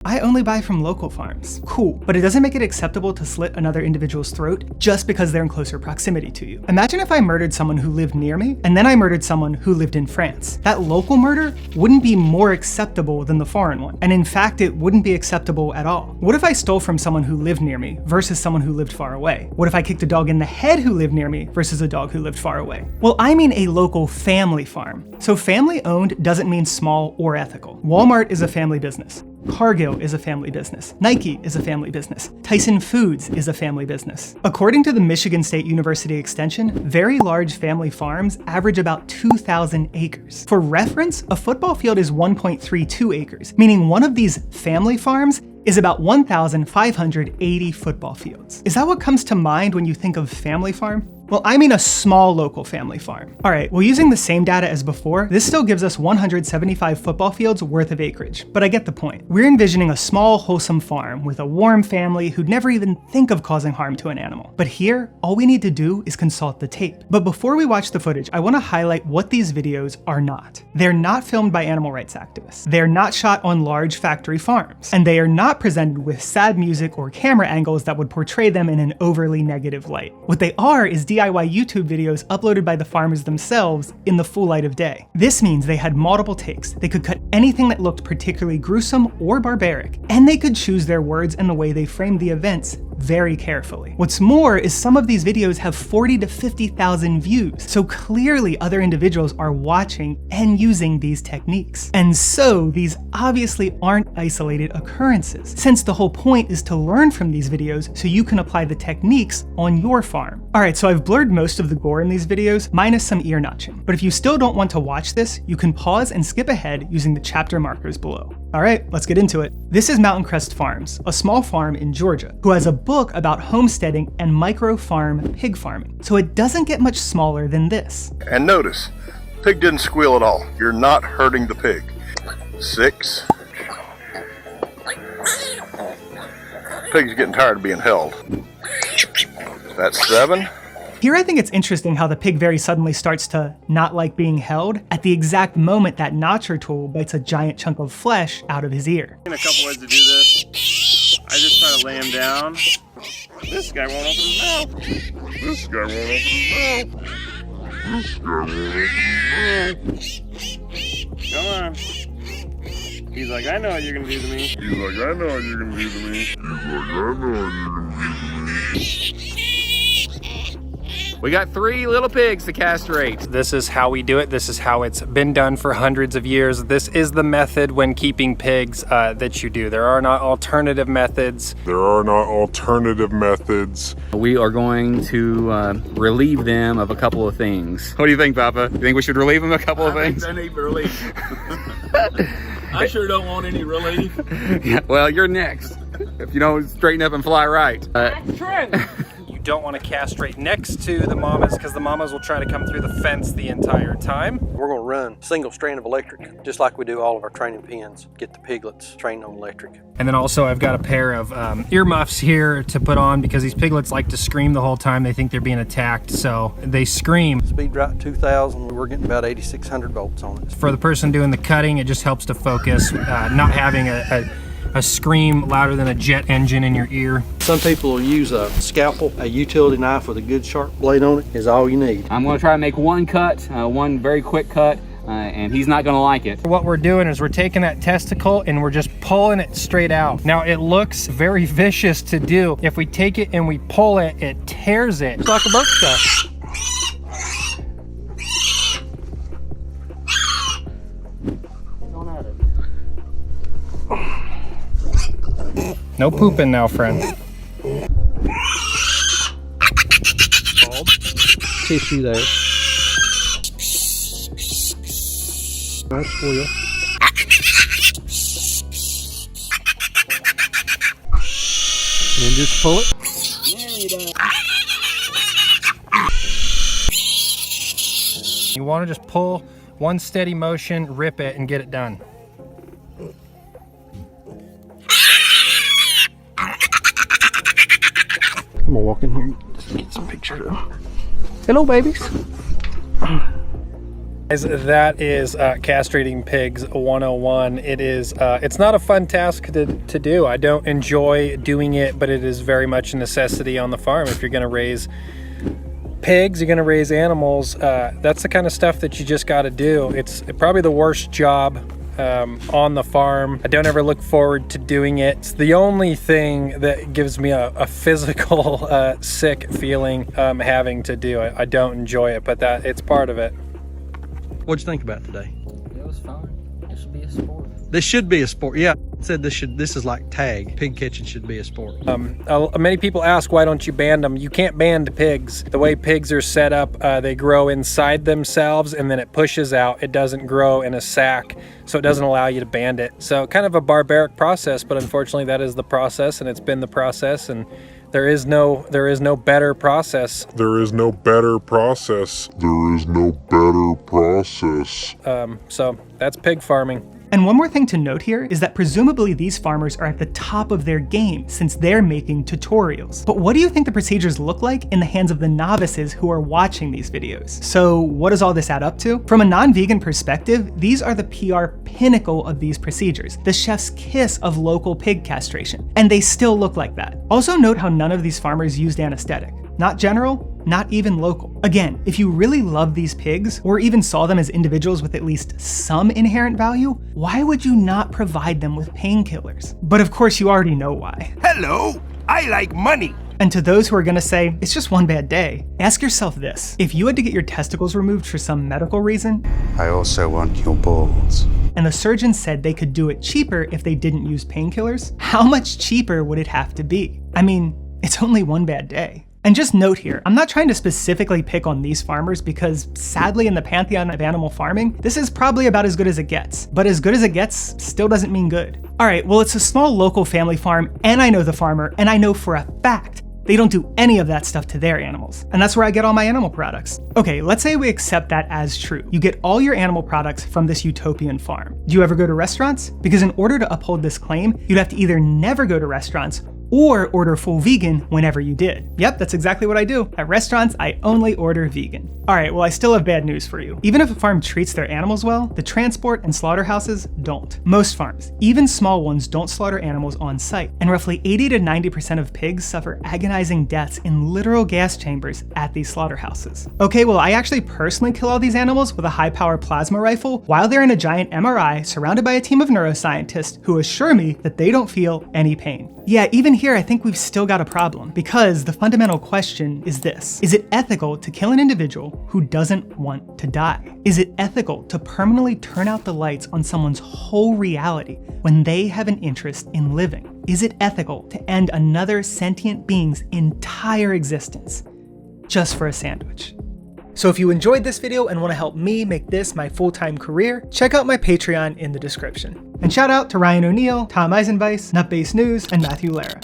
I only buy from local farms. Cool, but it doesn't make it acceptable to slit another individual's throat just because they're in closer proximity to you. Imagine if I murdered someone who lived near me, and then I murdered someone who lived in France. That local murder wouldn't be more acceptable than the foreign one, and in fact, it wouldn't be acceptable at all. What if I stole from someone who lived near me versus someone who lived far away? What if I kicked a dog in the head who lived near me versus a dog who lived far away? Well, I mean a local family farm. So family owned doesn't mean small or ethical. Walmart is a family business. Cargill is a family business. Nike is a family business. Tyson Foods is a family business. According to the Michigan State University Extension, very large family farms average about 2,000 acres. For reference, a football field is 1.32 acres, meaning one of these family farms is about 1,580 football fields. Is that what comes to mind when you think of family farm? Well, I mean a small local family farm. All right, well, using the same data as before, this still gives us 175 football fields worth of acreage, but I get the point. We're envisioning a small, wholesome farm with a warm family who'd never even think of causing harm to an animal. But here, all we need to do is consult the tape. But before we watch the footage, I want to highlight what these videos are not. They're not filmed by animal rights activists. They're not shot on large factory farms. And they are not presented with sad music or camera angles that would portray them in an overly negative light. What they are is DIY YouTube videos uploaded by the farmers themselves in the full light of day. This means they had multiple takes. They could cut anything that looked particularly gruesome or barbaric, and they could choose their words and the way they framed the events very carefully. What's more is some of these videos have 40 to 50,000 views, so clearly other individuals are watching and using these techniques. And so these obviously aren't isolated occurrences, since the whole point is to learn from these videos so you can apply the techniques on your farm. Alright, so I've blurred most of the gore in these videos, minus some ear notching. But if you still don't want to watch this, you can pause and skip ahead using the chapter markers below. Alright, let's get into it. This is Mountain Crest Farms, a small farm in Georgia, who has a book about homesteading and micro-farm pig farming. So it doesn't get much smaller than this. And notice, pig didn't squeal at all. You're not hurting the pig. 6. Pig's getting tired of being held. That's 7. Here I think it's interesting how the pig very suddenly starts to not like being held at the exact moment that notcher tool bites a giant chunk of flesh out of his ear. In a couple ways to do this. I just try to lay him down. This guy won't open his mouth. This guy won't open his mouth. This guy won't open his mouth. Come on. He's like, I know what you're gonna do to me. He's like, I know what you're gonna do to me. He's like, I know what you're gonna do to me. We got 3 little pigs to castrate. This is how we do it. This is how it's been done for hundreds of years. This is the method when keeping pigs that you do. There are not alternative methods. There are not alternative methods. We are going to relieve them of a couple of things. What do you think, Papa? You think we should relieve them of a couple of things? I need relief. I sure don't want any relief. Yeah, well, you're next. If you don't straighten up and fly right. You don't want to castrate next to the mamas because the mamas will try to come through the fence the entire time. We're going to run single strand of electric, just like we do all of our training pens. Get the piglets trained on electric. And then also I've got a pair of earmuffs here to put on because these piglets like to scream the whole time. They think they're being attacked, so they scream. Speed drop 2,000, we're getting about 8,600 volts on it. For the person doing the cutting, it just helps to focus, not having a scream louder than a jet engine in your ear. Some people will use a scalpel. A utility knife with a good sharp blade on it is all you need. I'm going to try to make one cut, one very quick cut, and he's not going to like it. What we're doing is we're taking that testicle and we're just pulling it straight out. Now it looks very vicious to do. If we take it and we pull it, it tears it. It's like a birthday. No pooping now, friend. Tissue there. That's for you. And just pull it. You want to just pull one steady motion, rip it, and get it done. I'm gonna walk in here and just get some pictures of them. Hello, babies. That is castrating pigs 101. It is, it's not a fun task to do. I don't enjoy doing it, but it is very much a necessity on the farm. If you're gonna raise pigs, you're gonna raise animals, that's the kind of stuff that you just gotta do. It's probably the worst job on the farm. I don't ever look forward to doing it. It's the only thing that gives me a physical sick feeling having to do it. I don't enjoy it, but it's part of it. What'd you think about today? It was fun. It should be a sport. This should be a sport. Yeah, I said this is like tag. Pig catching should be a sport. Many people ask, why don't you ban them? You can't ban pigs. The way pigs are set up, they grow inside themselves and then it pushes out. It doesn't grow in a sack, so it doesn't allow you to ban it. So kind of a barbaric process, but unfortunately that is the process, and it's been the process, and there is no better process. There is no better process. There is no better process. So that's pig farming. And one more thing to note here is that presumably these farmers are at the top of their game since they're making tutorials. But what do you think the procedures look like in the hands of the novices who are watching these videos? So what does all this add up to? From a non-vegan perspective, these are the PR pinnacle of these procedures, the chef's kiss of local pig castration. And they still look like that. Also note how none of these farmers used anesthetic. Not general, not even local. Again, if you really love these pigs, or even saw them as individuals with at least some inherent value, why would you not provide them with painkillers? But of course you already know why. Hello, I like money. And to those who are gonna say, it's just one bad day, ask yourself this. If you had to get your testicles removed for some medical reason, I also want your balls, and the surgeon said they could do it cheaper if they didn't use painkillers, how much cheaper would it have to be? I mean, it's only one bad day. And just note here, I'm not trying to specifically pick on these farmers because sadly in the pantheon of animal farming, this is probably about as good as it gets. But as good as it gets still doesn't mean good. All right, well, it's a small local family farm and I know the farmer and I know for a fact they don't do any of that stuff to their animals. And that's where I get all my animal products. Okay, let's say we accept that as true. You get all your animal products from this utopian farm. Do you ever go to restaurants? Because in order to uphold this claim, you'd have to either never go to restaurants or order full vegan whenever you did. Yep, that's exactly what I do. At restaurants, I only order vegan. All right, well, I still have bad news for you. Even if a farm treats their animals well, the transport and slaughterhouses don't. Most farms, even small ones, don't slaughter animals on site. And roughly 80 to 90% of pigs suffer agonizing deaths in literal gas chambers at these slaughterhouses. Okay, well, I actually personally kill all these animals with a high-power plasma rifle while they're in a giant MRI surrounded by a team of neuroscientists who assure me that they don't feel any pain. Yeah, even here, I think we've still got a problem because the fundamental question is this. Is it ethical to kill an individual who doesn't want to die? Is it ethical to permanently turn out the lights on someone's whole reality when they have an interest in living? Is it ethical to end another sentient being's entire existence just for a sandwich? So if you enjoyed this video and want to help me make this my full-time career, check out my Patreon in the description. And shout out to Ryan O'Neill, Tom Eisenbeiss, Nutbase News, and Matthew Lara.